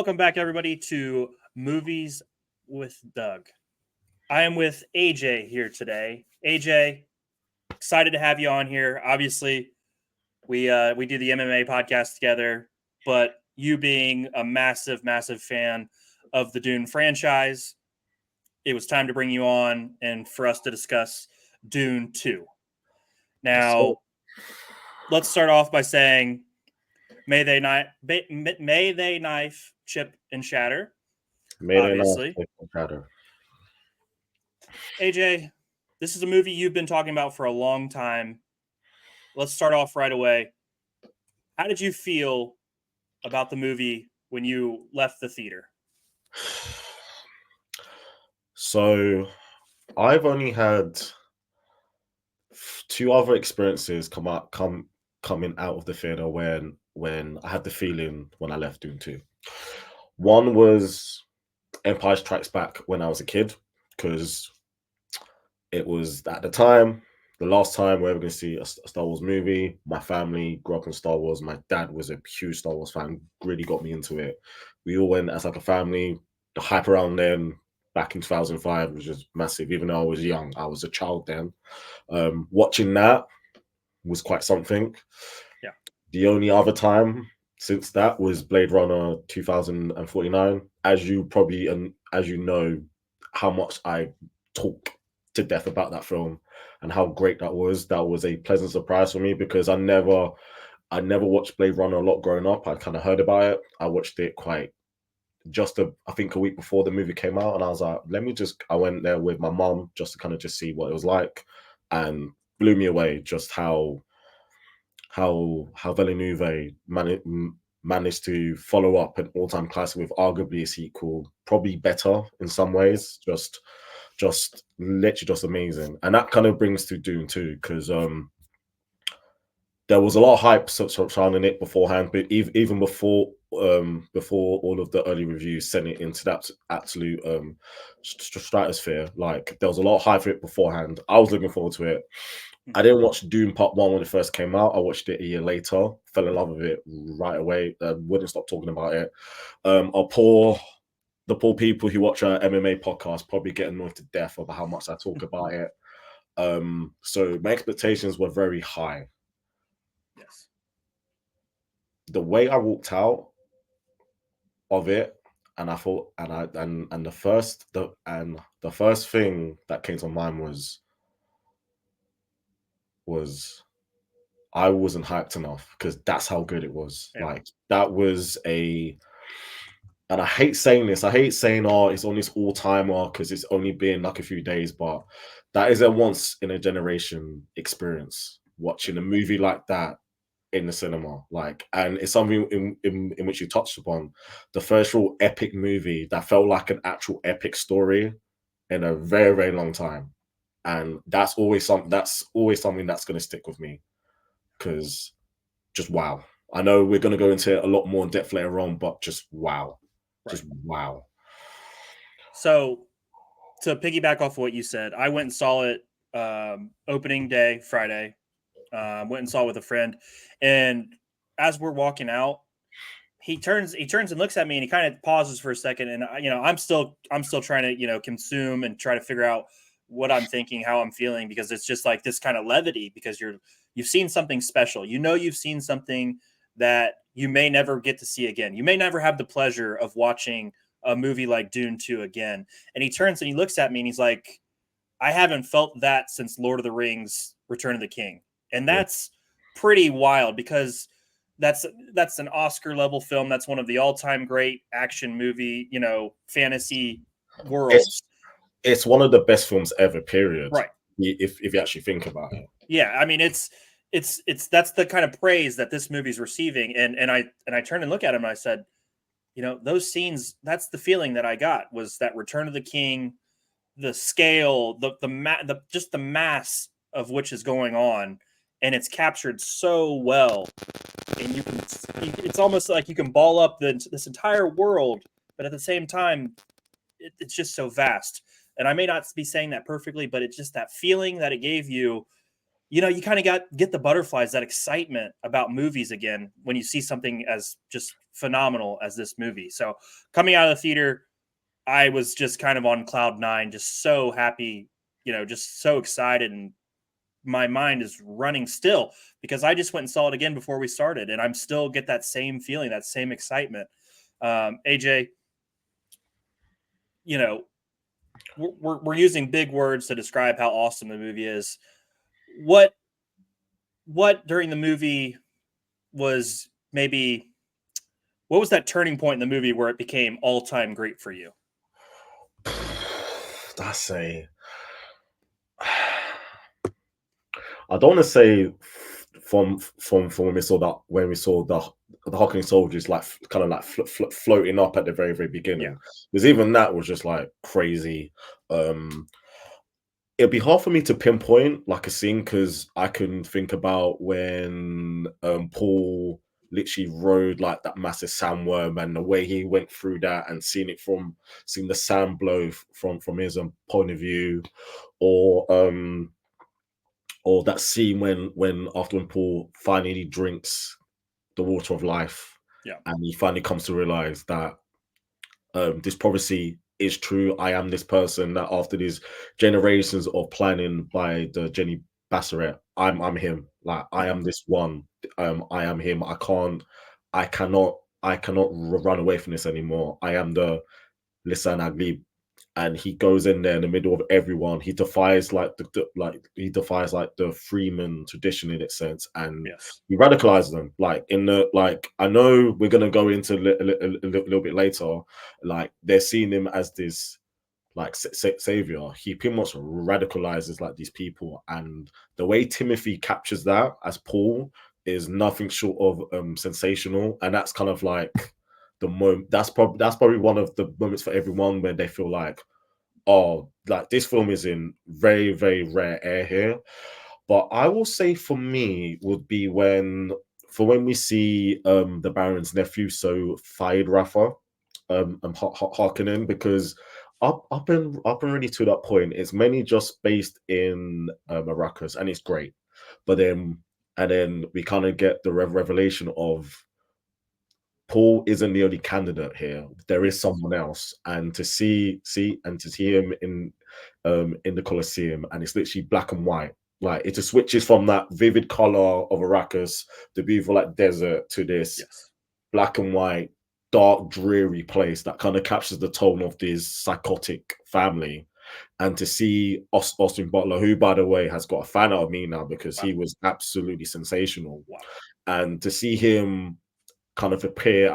Welcome back, everybody, to Movies with Doug. I am with AJ here today. AJ, excited to have you on here. Obviously, we do the MMA podcast together, but you being a massive fan of the Dune franchise, it was time to bring you on and for us to discuss Dune 2. So, Now, let's start off by saying, may they knife, chip, and shatter. made an Obviously, shadow. AJ, this is a movie you've been talking about for a long time. Let's start off right away. How did you feel about the movie when you left the theater? So, I've only had two other experiences coming out of the theater when I had the feeling when I left Dune 2. One was Empire Strikes Back when I was a kid, because it was at the time the last time we're ever going to see a Star Wars movie. My family grew up in Star Wars. My dad was a huge Star Wars fan, really got me into it. We all went as like a family. The hype around then, back in 2005, was just massive. Even though I was young, I was a child then. Watching that was quite something. Yeah. The only other time since that was Blade Runner 2049. As you probably and as you know, how much I talk to death about that film and how great that was. That was a pleasant surprise for me because I never watched Blade Runner a lot growing up. I kind of heard about it. I watched it I think a week before the movie came out, and I was like, I went there with my mom just to kind of just see what it was like, and blew me away just how Villeneuve managed to follow up an all-time classic with arguably a sequel, probably better in some ways, just literally just amazing. And that kind of brings to Dune too, because there was a lot of hype surrounding it beforehand, but even before all of the early reviews sent it into that absolute stratosphere, like there was a lot of hype for it beforehand. I was looking forward to it. I didn't watch Dune Part 1 when it first came out. I watched it a year later, fell in love with it right away, wouldn't stop talking about it. The poor people who watch our MMA podcast probably get annoyed to death about how much I talk about it. So my expectations were very high. Yes. The way I walked out of it, and I thought, and the first thing that came to mind was I wasn't hyped enough, because that's how good it was. Yeah. Like that was and I hate saying this. I hate saying, "Oh, it's on this all-timer," because it's only been like a few days, but that is a once in a generation experience watching a movie like that in the cinema. Like, and it's something in which you touched upon, the first real epic movie that felt like an actual epic story in a very, very long time. And that's always something that's going to stick with me, because just wow. I know we're going to go into it a lot more in depth later on, but just wow. Right. Just wow. So, to piggyback off what you said, I went and saw it opening day, Friday. Went and saw it with a friend, and as we're walking out, he turns and looks at me, and he kind of pauses for a second, and I'm still trying to consume and try to figure out what I'm thinking, how I'm feeling, because it's just like this kind of levity, because you've seen something special, you've seen something that you may never get to see again. You may never have the pleasure of watching a movie like Dune 2 again. And he turns and he looks at me and he's like, I haven't felt that since Lord of the Rings Return of the King. And that's pretty wild, because that's an Oscar level film. That's one of the all-time great action movie, fantasy worlds. It's one of the best films ever, period. Right. If you actually think about it. Yeah, I mean it's that's the kind of praise that this movie's receiving. And I turned and looked at him and I said, those scenes, that's the feeling that I got, was that Return of the King, the scale, just the mass of which is going on, and it's captured so well. And it's almost like you can ball up this entire world, but at the same time, it's just so vast. And I may not be saying that perfectly, but it's just that feeling that it gave you. You kind of get the butterflies, that excitement about movies again when you see something as just phenomenal as this movie. So coming out of the theater, I was just kind of on cloud nine, just so happy, just so excited, and my mind is running still because I just went and saw it again before we started, and I'm still get that same feeling, that same excitement. AJ, you know, we're using big words to describe how awesome the movie is. What during the movie was maybe what was that turning point in the movie where it became all time great for you? That's a. I don't want to say from when we saw the Harkonnen soldiers like kind of like floating up at the very Yeah. beginning, because even that was just like crazy. Um, it'd be hard for me to pinpoint like a scene because I can think about when Paul literally rode like that massive sandworm and the way he went through that and seeing the sand blow from his point of view, or or that scene when Paul finally drinks the water of life Yeah. and he finally comes to realize that this prophecy is true. I am this person that after these generations of planning by the Jenny Basseret, I'm him. Like I Mhm. am this one. I am him. I cannot run away from this anymore. I am the Lisan Aglib, and he goes in there in the middle of everyone. He defies like the Freeman tradition in its sense, and Yes. he radicalizes them. Like in the like, I know we're gonna go into a little bit later. Like they're seeing him as this like savior. He pretty much radicalizes like these people, and the way Timothy captures that as Paul is nothing short of sensational, and that's kind of like the moment. That's probably one of the moments for everyone where they feel like, oh, like this film is in very, very rare air here. But I will say for me would be when we see the Baron's nephew, so Thaid Rafa, Harkonnen, because up and really to that point, it's mainly just based in Arrakis, and it's great. But then we kind of get the revelation of Paul isn't the only candidate here. There is Yes. someone else, and to see him in the Colosseum, and it's literally black and white. Like it just switches from that vivid color of Arrakis, the beautiful like desert, to this Yes. black and white, dark, dreary place that kind of captures the tone of this psychotic family. And to see Austin Butler, who by the way has got a fan out of me now because Wow. he was absolutely sensational, Wow. and to see him kind of appear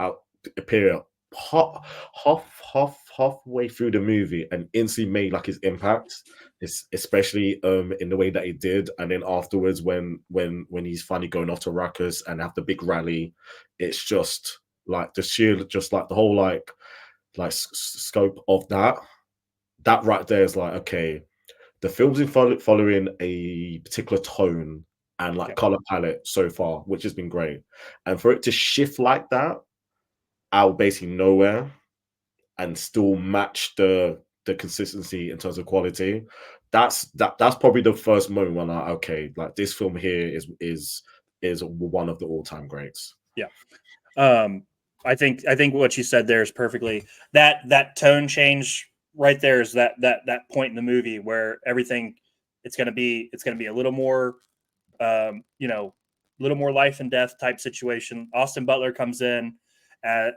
halfway through the movie and instantly made like his impact, especially in the way that he did, and then afterwards when he's finally going off to Ruckus and have the big rally, it's just like the sheer, just like the whole like scope of that right there is like, okay, the film's in following a particular tone and like Yeah. color palette so far, which has been great. And for it to shift like that out of basically nowhere and still match the consistency in terms of quality, that's probably the first moment when I, okay, like this film here is one of the all-time greats. Yeah. Um, I think what you said there is perfectly that tone change right there is that point in the movie where everything it's gonna be a little more a little more life and death type situation. Austin Butler comes in at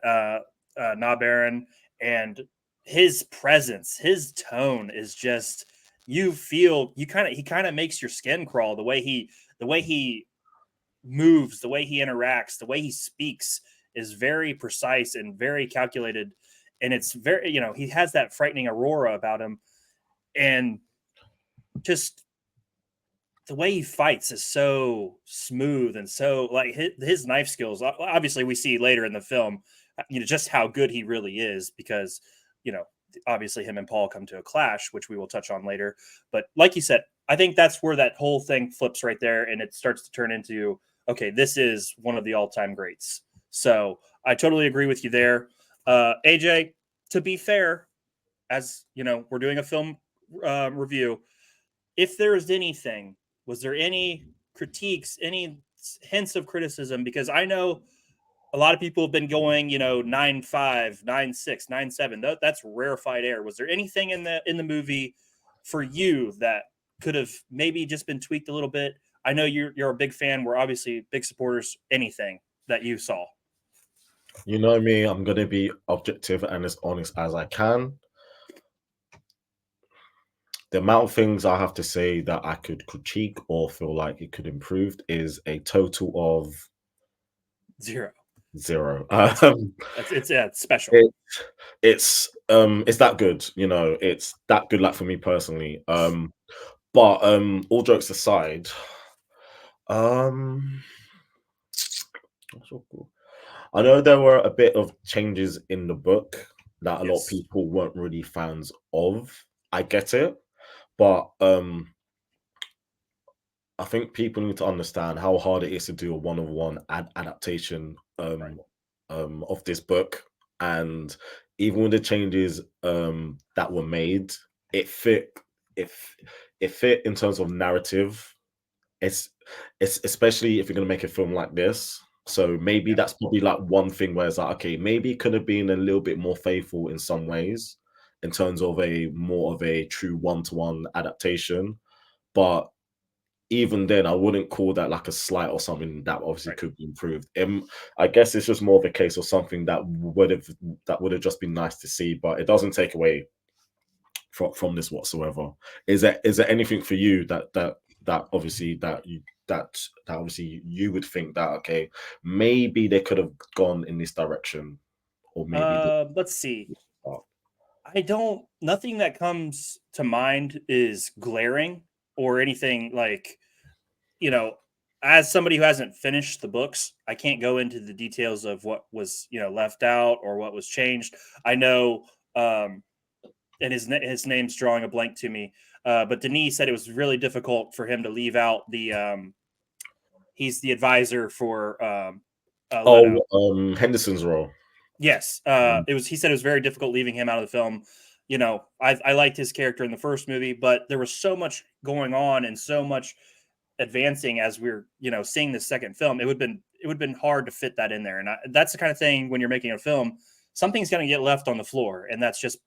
Na Baron, and his presence, his tone is just you feel you kind of he kind of makes your skin crawl the way he moves, the way he interacts, the way he speaks is very precise and very calculated. And it's very, he has that frightening aurora about him. And just the way he fights is so smooth and so like his knife skills. Obviously, we see later in the film, just how good he really is because, you know, obviously him and Paul come to a clash, which we will touch on later. But like you said, I think that's where that whole thing flips right there, and it starts to turn into okay, this is one of the all-time greats. So I totally agree with you there, AJ. To be fair, as you know, we're doing a film review. If there is anything, was there any critiques, any hints of criticism? Because I know a lot of people have been going, 9.5, 9.6, 9.7. That's rarefied air. Was there anything in the movie for you that could have maybe just been tweaked a little bit? I know you're a big fan. We're obviously big supporters. Anything that you saw? You know me, I'm gonna be objective and as honest as I can. The amount of things I have to say that I could critique or feel like it could improve is a total of Zero. zero. That's fine. It's special. It, it's that good, you know. It's that good, like for me personally. But all jokes aside, um, I know there were a bit of changes in the book that a lot of Yes. people weren't really fans of. I get it, but I think people need to understand how hard it is to do a one-on-one adaptation Right. of this book, and even with the changes that were made, it fit. If it fit in terms of narrative, it's it's especially if you're gonna make a film like this. So maybe Yeah. that's probably like one thing where it's like, okay, maybe it could have been a little bit more faithful in some ways, in terms of a more of a true one-to-one adaptation. But even then, I wouldn't call that like a slight or something that obviously Right. could be improved. I guess it's just more of a case of something that would have just been nice to see, but it doesn't take away from this whatsoever. Is there anything for you that obviously that obviously you would think that okay, maybe they could have gone in this direction, or maybe this Let's see. part? I don't. Nothing that comes to mind is glaring or anything like you know, as somebody who hasn't finished the books, I can't go into the details of what was, left out or what was changed. I know, and his name's drawing a blank to me. But Denis said it was really difficult for him to leave out the. He's the advisor for Leto. Oh, Henderson's role. Yes, Mm, it was. He said it was very difficult leaving him out of the film. I liked his character in the first movie, but there was so much going on and so much advancing as we're seeing the second film. It would have been hard to fit that in there, and that's the kind of thing when you're making a film, something's going to get left on the floor, and that's just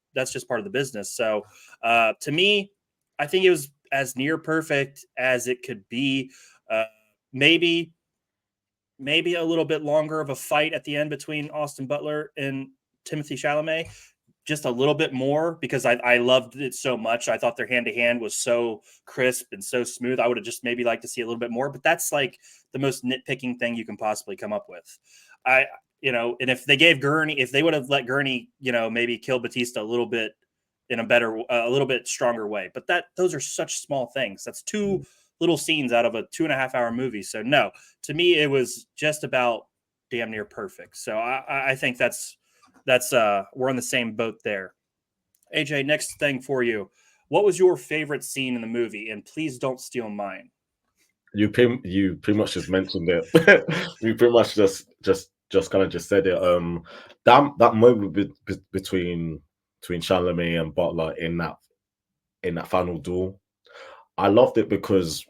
part of the business. So to me, I think it was as near perfect as it could be. Uh, maybe maybe a little bit longer of a fight at the end between Austin Butler and Timothy Chalamet, just a little bit more because I loved it so much. I thought their hand to hand was so crisp and so smooth. I would have just maybe liked to see a little bit more, but that's like the most nitpicking thing you can possibly come up with. I, and if they gave Gurney, if they would have let Gurney, maybe kill Batista a little bit in a little bit stronger way, but those are such small things. That's two mm. little scenes out of a 2.5 hour movie. So no, to me, it was just about damn near perfect. So I think that's we're on the same boat there. AJ, next thing for you. What was your favorite scene in the movie? And please don't steal mine. You pretty much just mentioned it. You pretty much just kind of just said it. That moment between Chalamet and Butler in that final duel, I loved it because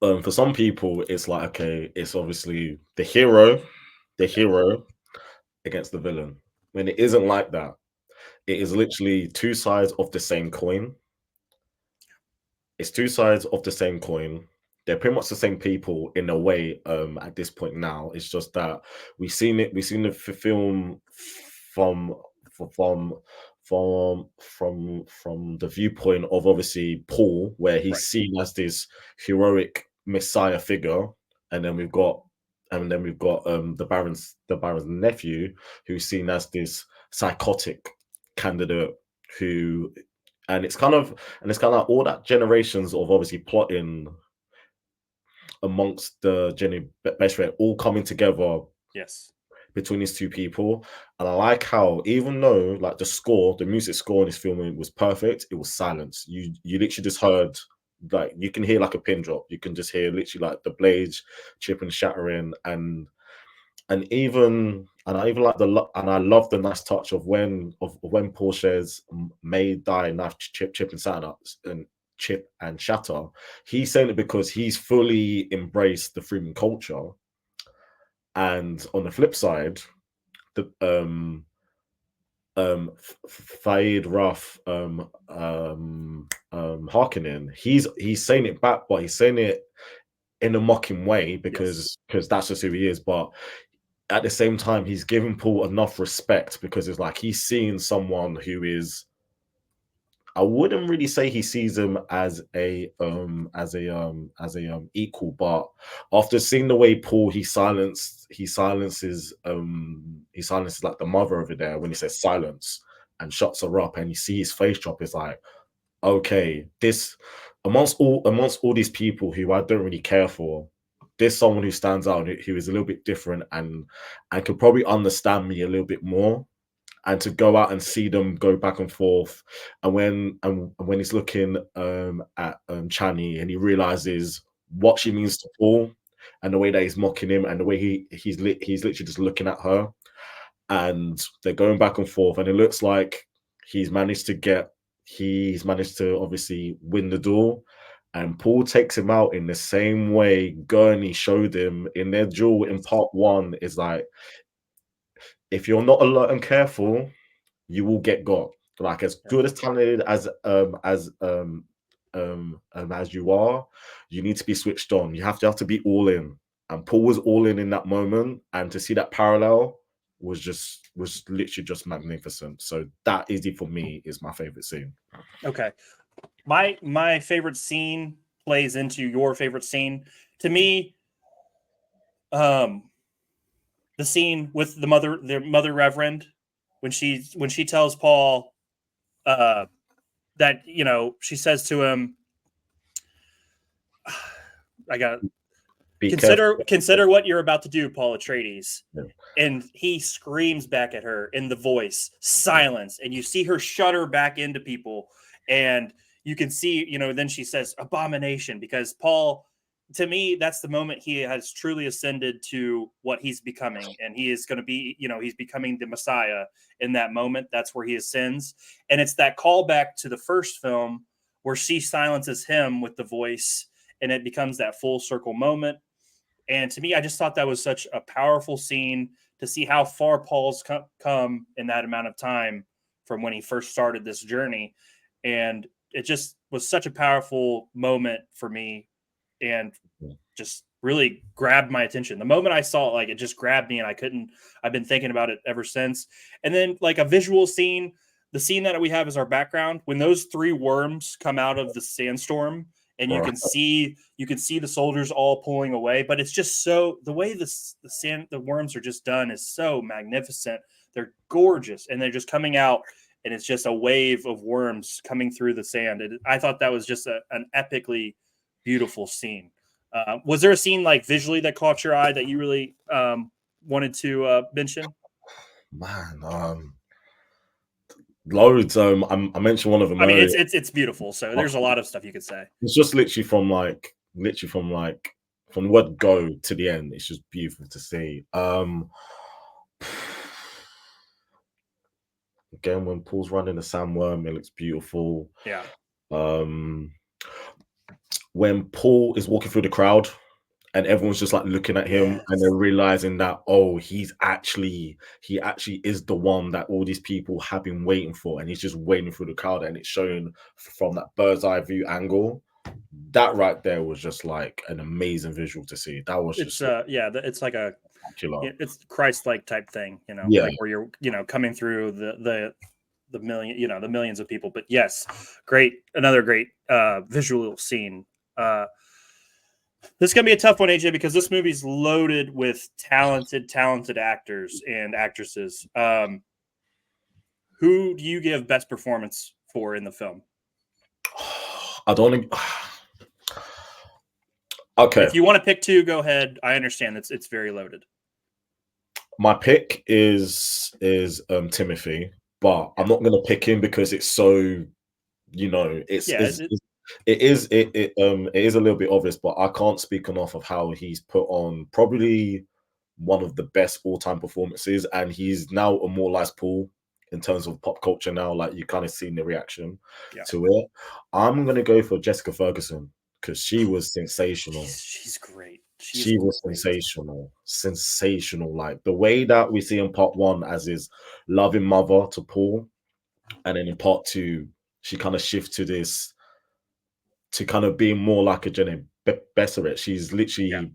for some people it's like okay, it's obviously the hero against the villain. When it isn't like that, it is literally two sides of the same coin. It's two sides of the same coin. They're pretty much the same people in a way. At this point now, it's just that We've seen the film from from from the viewpoint of obviously Paul, where he's Right. seen as this heroic messiah figure, and then we've got the Baron's nephew, who's seen as this psychotic candidate who and it's kind of all that generations of obviously plotting amongst the best friend all coming together Yes. between these two people. And I like how even though like the music score in this film was perfect, it was silence. You literally just heard like you can hear like a pin drop. You can just hear literally like the blades chipping, shattering, and I love the nice touch of when Porsche's may die knife chip and shatter and chip and shatter. He's saying it because he's fully embraced the Freeman culture, And on the flip side, the Fade Ruff Harkonnen, he's saying it back, but he's saying it in a mocking way Yes. because that's just who he is. But at the same time, he's giving Paul enough respect because it's like he's seeing someone who is. I wouldn't really say he sees him as a equal, but after seeing the way Paul he silences like the mother over there when he says silence and shuts her up, and you see his face drop. It's like, okay, this amongst all these people who I don't really care for, there's someone who stands out and who is a little bit different and could probably understand me a little bit more. And to go out and see them go back and forth, and when he's looking at Chani and he realizes what she means to Paul, and the way that he's mocking him, and the way he's literally just looking at her, and they're going back and forth, and it looks like he's managed to obviously win the duel, and Paul takes him out in the same way Gurney showed him in their duel in part one. Is like, if you're not alert and careful, you will get got. Like, as good as talented as you are, you need to be switched on. You have to be all in. And Paul was all in that moment, and to see that parallel was literally just magnificent. So that Izzy for me is my favorite scene. Okay. My favorite scene plays into your favorite scene. To me, the scene with the mother reverend, when she tells Paul that, she says to him, I got Be consider careful. what you're about to do, Paul Atreides. Yeah. And he screams back at her in the voice, silence. And you see her shudder back into people. And you can see, then she says abomination, because Paul, to me, that's the moment he has truly ascended to what he's becoming. And he is going to be, he's becoming the Messiah in that moment. That's where he ascends. And it's that callback to the first film where she silences him with the voice, and it becomes that full circle moment. And to me, I just thought that was such a powerful scene to see how far Paul's come in that amount of time from when he first started this journey. And it just was such a powerful moment for me, and just really grabbed my attention. The moment I saw it, like, it just grabbed me, and I've been thinking about it ever since. And then, like, a visual scene, the scene that we have as our background, when those three worms come out of the sandstorm, and you Right. can see the soldiers all pulling away, but it's just so, the way the worms are just done is so magnificent. They're gorgeous, and they're just coming out, and it's just a wave of worms coming through the sand. I thought that was just an epically beautiful scene. Was there a scene, like, visually that caught your eye that you really wanted to mention? Man, loads. I mentioned one of them I mean, earlier. it's beautiful. So there's a lot of stuff you could say. It's just literally from the word go to the end. It's just beautiful to see. Again, when Paul's running the sandworm, it looks beautiful. Yeah. Um, when Paul is walking through the crowd and everyone's just like looking at him, and they're realizing that, oh, he actually is the one that all these people have been waiting for, and he's just waiting through the crowd, and it's shown from that bird's eye view angle. That right there was just like an amazing visual to see. That was It's just it's like killer. it's Christ-like type thing, Yeah. like where you're, coming through the million, the millions of people. But yes, another great visual scene. This is gonna be a tough one, AJ, because this movie's loaded with talented actors and actresses. Who do you give best performance for in the film? I don't. Okay, If you want to pick two, go ahead. I understand it's very loaded. my pick is Timothy, but I'm not gonna pick him because it's so, Yeah, it is a little bit obvious, but I can't speak enough of how he's put on probably one of the best all-time performances, and he's now immortalized Paul in terms of pop culture now. Like, you kind of seen the reaction yeah. to it. I'm gonna go for Jessica Ferguson because she was sensational. She's great. She's She was great. sensational. Like the way that we see in part one as his loving mother to Paul, and then in part two, she kind of shifts to this to kind of being more like a Jenny Besseret. She's Yeah. literally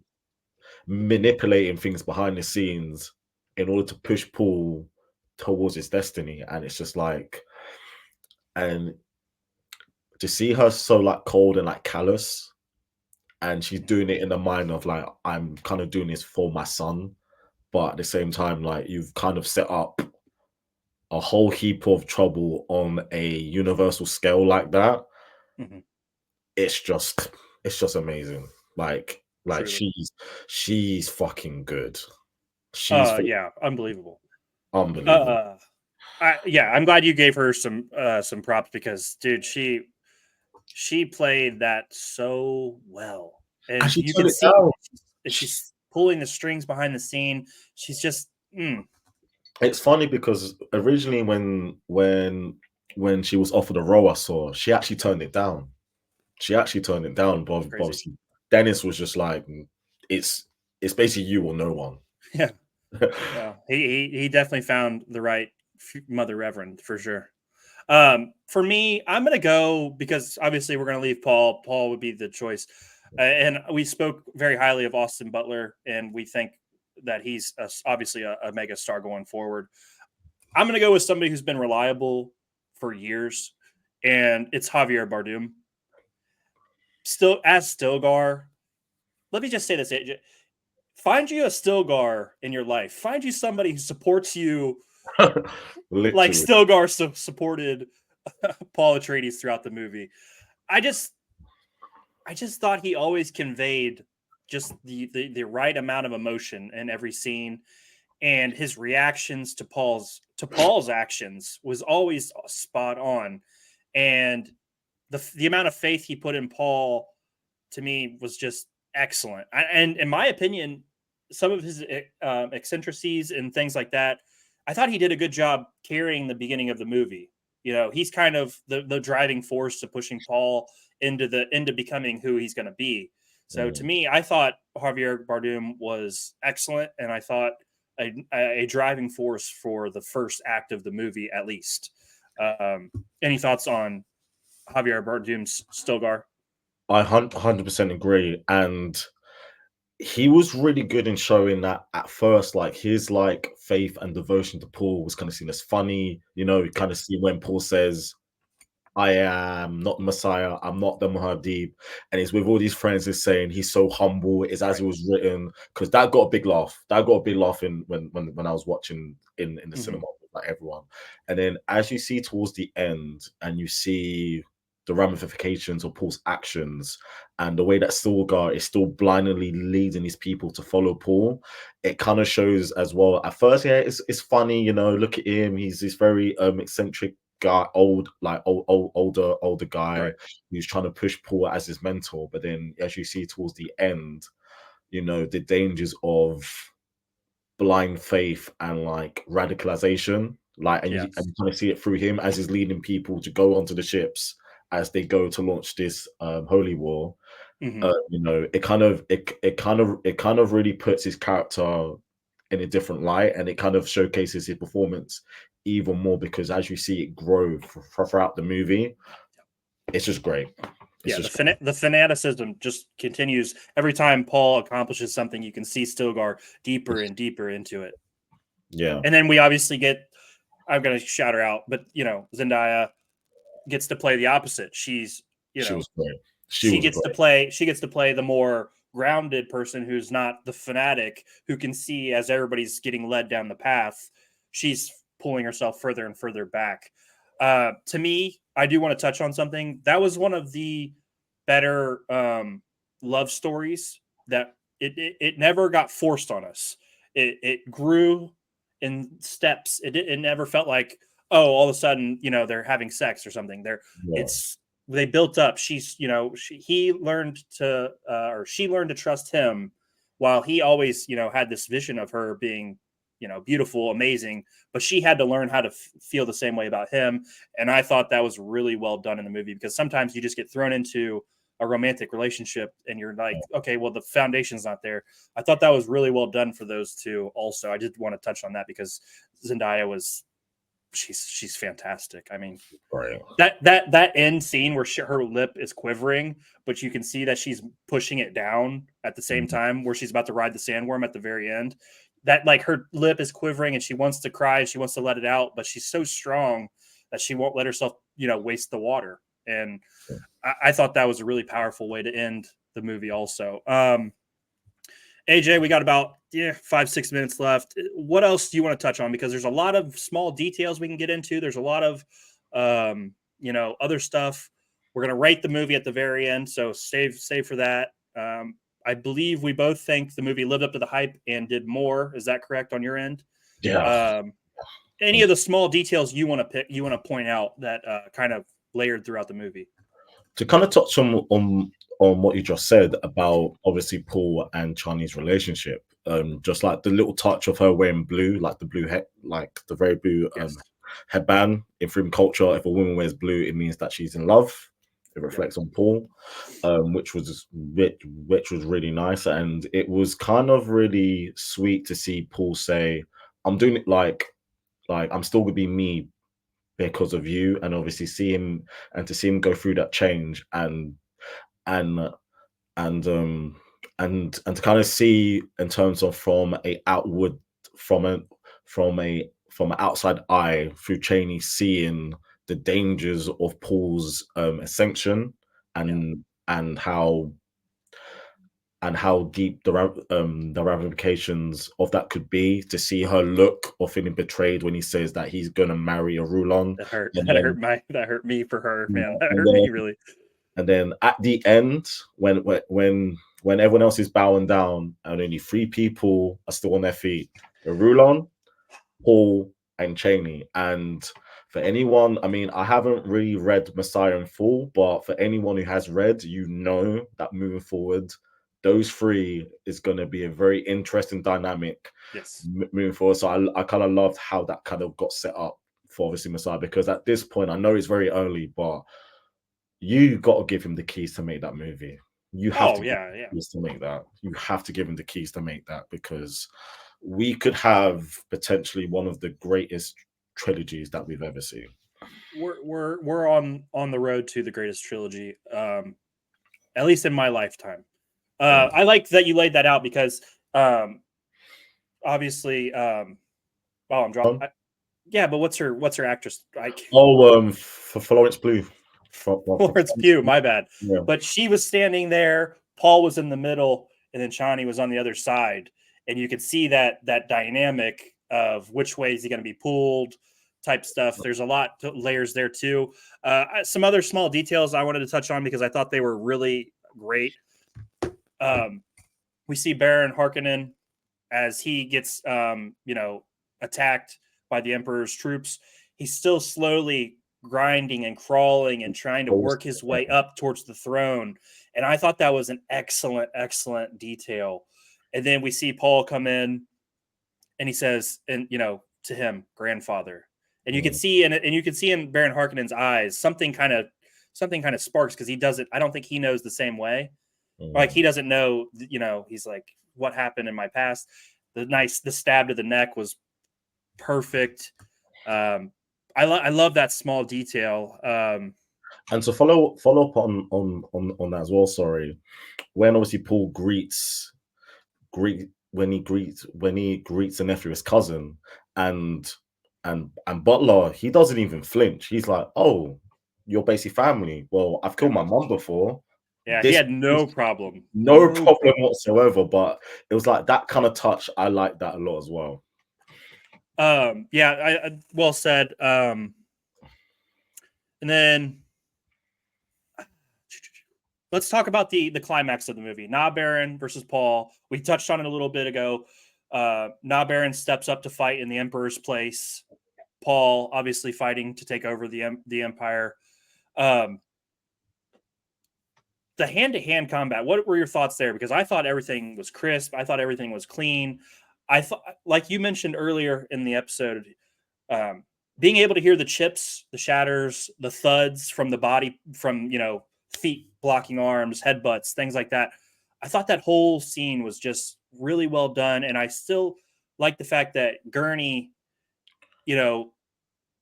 manipulating things behind the scenes in order to push Paul towards his destiny, and it's just like, and to see her so like cold and like callous, and she's Mhm. doing it in the mind of like, I'm kind of doing this for my son, but at the same time, like you've kind of set up a whole heap of trouble on a universal scale like that. Mhm. It's just it's just amazing. Like Truly. she's fucking good. She's Yeah, unbelievable. unbelievable. Uh, yeah, I'm glad you gave her some props because, dude, she played that so well, And and she you turned can it see down. that she's pulling the strings behind the scene. She's just It's funny because originally when she was offered a role, I saw she actually turned it down. She actually turned it down, but crazy. obviously Dennis was just like, it's it's basically you or no one. Yeah, no, he definitely found the right mother reverend for sure. For me, I'm gonna go because obviously we're gonna leave Paul. Paul would be the choice, and we spoke very highly of Austin Butler, and we think that he's obviously a mega star going forward. I'm gonna go with somebody who's been reliable for years, and it's Javier Bardem. Still as Stilgar. Let me just say this: find you a Stilgar in your life. Find you somebody who supports you like Literally. Stilgar supported Paul Atreides throughout the movie. I just I just thought he always conveyed just the right amount of emotion in every scene, and his reactions to Paul's actions was always spot on, and the amount of faith he put in Paul to me was just excellent. And in my opinion, some of his eccentricities and things like that, I thought he did a good job carrying the beginning of the movie. You know, he's kind of the driving force to pushing Paul into becoming who he's going to be. So to Mm. me, I thought Javier Bardem was excellent, and I thought a driving force for the first act of the movie at least. Any thoughts on Javier Bardem's Stilgar? I 100% agree. And he was really good in showing that at first, like his like faith and devotion to Paul was kind of seen as funny. You know, you kind of see when Paul says, I am not the Messiah, I'm not the Muad'Dib. And he's with all these friends is saying he's so humble, it's as Right. it was written. Because that got a big laugh. That got a big laugh in when I was watching in the Mm-hmm. cinema with like everyone. And then as you see towards the end and you see the ramifications of Paul's actions and the way that Stilgar is still blindly leading these people to follow Paul, it kind of shows as well. At first, yeah, it's funny, you know, look at him, he's this very eccentric guy, older guy Right. who's trying to push Paul as his mentor. But then, as you see towards the end, you know the dangers of blind faith and like radicalization, like, and Yes. you kind of see it through him as he's leading people to go onto the ships as they go to launch this holy war. Hmm. You know, it kind of really puts his character in a different light, and it kind of showcases his performance even more because as you see it grow throughout the movie, it's just great. It's Yeah, just great. the fanaticism just continues every time Paul accomplishes something. You can see Stilgar deeper and deeper into it, Yeah, and then we obviously get. I'm going to shout her out, but Zendaya gets to play the opposite. She's you she know was great. She was great. she gets to play the more grounded person who's not the fanatic who can see as everybody's getting led down the path. She's pulling herself further and further back. To me, I do want to touch on something that was one of the better love stories that it never got forced on us. It grew in steps. It never felt like, oh, all of a sudden they're having sex or something. Yeah, It's they built up. He learned to or she learned to trust him, while he always had this vision of her being beautiful, amazing, but she had to learn how to feel the same way about him. And I thought that was really well done in the movie because sometimes you just get thrown into a romantic relationship, and you're like, okay, well, the foundation's not there. I thought that was really well done for those two. Also, I did want to touch on that because Zendaya was she's fantastic. I mean, Right. that end scene where her lip is quivering, but you can see that she's pushing it down at the same time where she's about to ride the sandworm at the very end. That like her lip is quivering and she wants to cry, she wants to let it out, but she's so strong that she won't let herself, waste the water. And I thought that was a really powerful way to end the movie. Also, AJ, we got about 5-6 minutes left. What else do you want to touch on? Because there's a lot of small details we can get into. There's a lot of other stuff. We're gonna rate the movie at the very end, so save for that. I believe we both think the movie lived up to the hype and did more. Is that correct on your end? Yeah. Any of the small details you want to point out that kind of layered throughout the movie? To kind of touch on what you just said about obviously Paul and Chani's relationship, just like the little touch of her wearing blue, like the blue head, like the very blue headband. In Fremen culture, if a woman wears blue, it means that she's in love. It reflects on Paul, which was really nice, and it was kind of really sweet to see Paul say, "I'm doing it like I'm still gonna be me because of you," and obviously see him go through that change and and and and to kind of see in terms of from an outside eye through Cheney seeing the dangers of Paul's ascension and how deep the ramifications of that could be, to see her look of feeling betrayed when he says that he's gonna marry a Rulon. That hurt. And That hurt me for her, man. That and hurt then, me really. and then at the end, when everyone else is bowing down and only 3 people are still on their feet, Rulon, Paul, and Cheney. And for anyone, I mean, I haven't really read Messiah in full, but for anyone who has read, that moving forward, those 3 is going to be a very interesting dynamic moving forward. So I kind of loved how that kind of got set up for obviously Messiah, because at this point, I know it's very early, but you got to give him the keys to make that movie. You have to give him the keys to make that. You have to give him the keys to make that, because we could have potentially one of the greatest trilogies that we've ever seen. We're on the road to the greatest trilogy, at least in my lifetime. I like that you laid that out because obviously, I'm drawing. But what's her actress? For Florence Pugh. Florence Pugh, my bad. Yeah. But she was standing there. Paul was in the middle, and then Chani was on the other side, and you could see that dynamic of which way is he going to be pulled, type stuff. There's a lot of layers there too. Some other small details I wanted to touch on because I thought they were really great. We see Baron Harkonnen as he gets, attacked by the Emperor's troops. He's still slowly grinding and crawling and trying to work his way up towards the throne. And I thought that was an excellent, excellent detail. And then we see Paul come in and he says, to him, grandfather. And you can see in Baron Harkonnen's eyes, something kind of sparks, because he doesn't, I don't think he knows the same way. Like he doesn't know, he's like, what happened in my past? The stab to the neck was perfect. I love that small detail. And to follow up on that as well. Sorry, when obviously Paul greets when he greets the nephew, his cousin, and Butler, he doesn't even flinch. He's like, "Oh, you're basically family. Well, I've killed my mom before." Yeah, he had no problem. No problem whatsoever. But it was like that kind of touch. I like that a lot as well. I well said. And then let's talk about the climax of the movie. Na Baron versus Paul. We touched on it a little bit ago. Na Baron steps up to fight in the Emperor's place. Paul obviously fighting to take over the Empire. The hand-to-hand combat, what were your thoughts there? Because I thought everything was crisp. I thought everything was clean. I thought, like you mentioned earlier in the episode, being able to hear the chips, the shatters, the thuds from the body, from feet blocking arms, headbutts, things like that. I thought that whole scene was just really well done, and I still like the fact that Gurney, you know,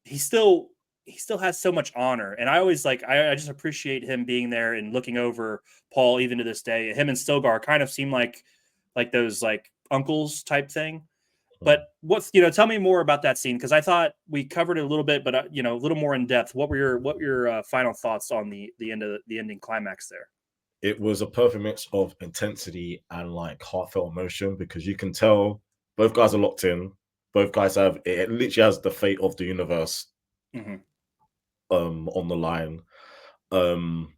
he still he still has so much honor, and I always I just appreciate him being there and looking over Paul even to this day. Him and Stilgar kind of seem like those like uncles type thing. But what's tell me more about that scene because I thought we covered it a little bit, but a little more in depth. What were your final thoughts on the end of the ending climax there? It was a perfect mix of intensity and like heartfelt emotion because you can tell both guys are locked in. Both guys have it literally has the fate of the universe Hmm. on the line. Um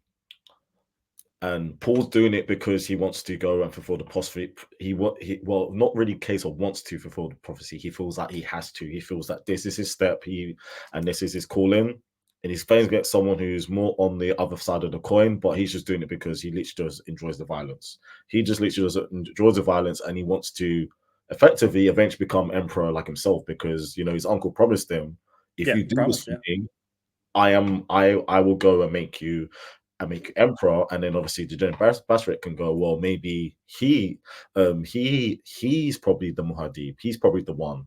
and Paul's doing it because he wants to go and fulfill the prophecy. Well, not really a case of wants to fulfill the prophecy. He feels that he has to. He feels that this is his step. And this is his calling. And he's playing against someone who's more on the other side of the coin, but he's just doing it because he literally just enjoys the violence. He just literally just enjoys the violence, and he wants to effectively eventually become emperor like himself because his uncle promised him, if Yeah, you do this promise. for Yeah, me, I will go and make you emperor. And then obviously the General Bashrik can go, well, maybe he's probably the Muad'Dib. He's probably the one.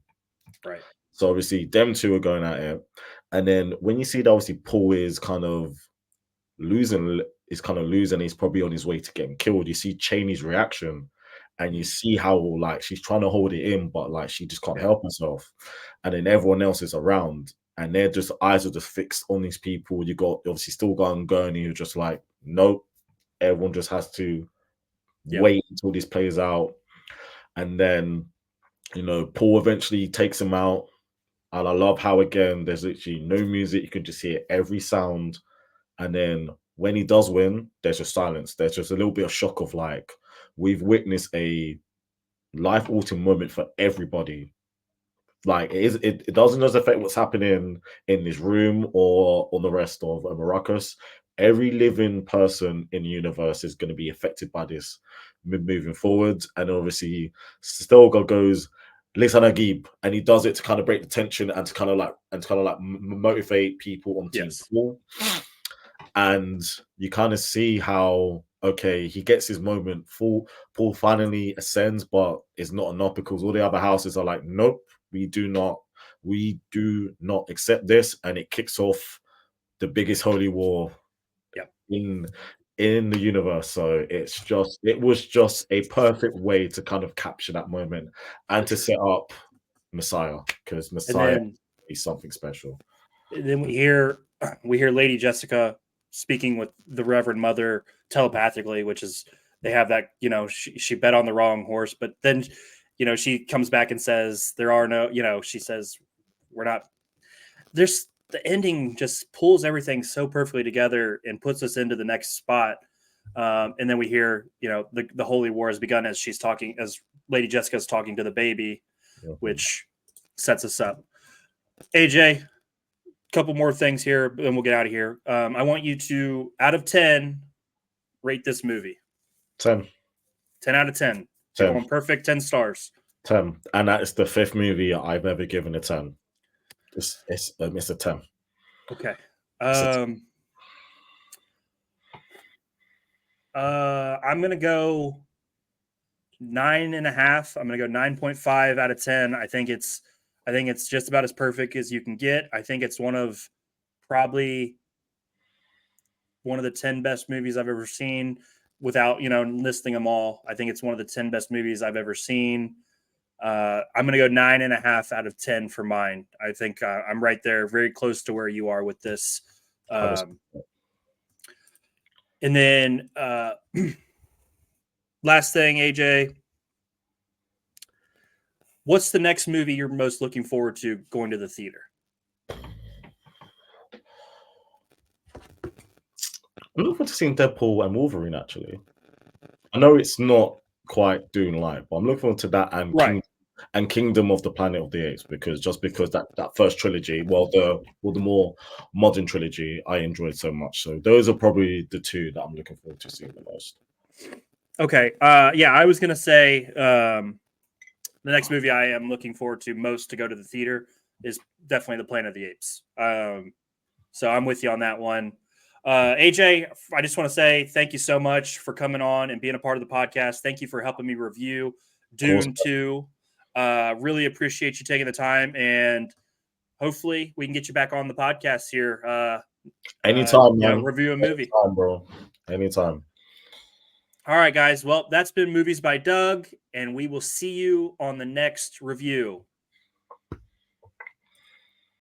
right. So obviously them two are going at it. And then when you see that obviously Paul losing losing, he's probably on his way to getting killed. You see Cheney's reaction, and you Mhm. see how like she's trying to hold it in, but like she just can't Yeah, help herself. And then everyone else is around, and their just eyes are just fixed on these people. You got obviously still going, and you're just like, nope. Everyone just has to yeah, wait until this plays out, and then Paul eventually takes him out. And I love how again there's literally no music; you can just hear every sound. And then when he does win, there's just silence. There's just a little bit of shock of like, we've witnessed a life altering moment for everybody. Like it doesn't just affect what's happening in this room or on the rest of Arrakis. Every living person in the universe is going to be affected by this moving forward. And obviously, Stilgar goes Lisanagib, and he does it to kind of break the tension and to kind of like motivate people on Team yes, Paul. And you kind of see how okay he gets his moment. Paul finally ascends, but it's not enough because all the other houses are like, nope, we do not accept this, and it kicks off the biggest holy war yeah. in the universe. So it was just a perfect way to kind of capture that moment and to set up Messiah, because And Messiah then is something special. we hear Lady Jessica speaking with the Reverend Mother telepathically, which is they have that she bet on the wrong horse, but then she comes back and says there are no she says we're not there's the ending just pulls everything so perfectly together and puts us into the next spot. And then we hear the holy war has begun as Lady Jessica's talking to the baby, Mhm. which sets us up. AJ, couple more things here, and we'll get out of here. I want you to, out of 10, rate this movie. 10. 10 out of 10. You're 10. going perfect 10 stars. 10. And that is the fifth movie I've ever given a 10. It's a 10. Okay. It's a 10. I'm gonna go 9.5. I'm gonna go 9.5 out of 10. I think it's just about as perfect as you can get. I think it's probably one of the 10 best movies I've ever seen without, listing them all. I think it's one of the 10 best movies I've ever seen. I'm going to go 9.5 out of 10 for mine. I think I'm right there, very close to where you are with this. I was And then last thing, AJ, what's the next movie you're most looking forward to going to the theater? I'm looking forward to seeing Deadpool and Wolverine actually. I know it's not quite Dune like, but I'm looking forward to that Right. and Kingdom of the Planet of the Apes because that first trilogy, the more modern trilogy, I enjoyed so much. So those are probably the two that I'm looking forward to seeing the most. Okay. Yeah, I was going to say the next movie I am looking forward to most to go to the theater is definitely The Planet of the Apes. So I'm with you on that one. AJ, I just want to say thank you so much for coming on and being a part of the podcast. Thank you for helping me review Of course, Dune 2. Really appreciate you taking the time, and hopefully we can get you back on the podcast here. anytime, man. Review a movie. Anytime, bro. Anytime. All right, guys. Well, that's been Movies by Doug, and we will see you on the next review.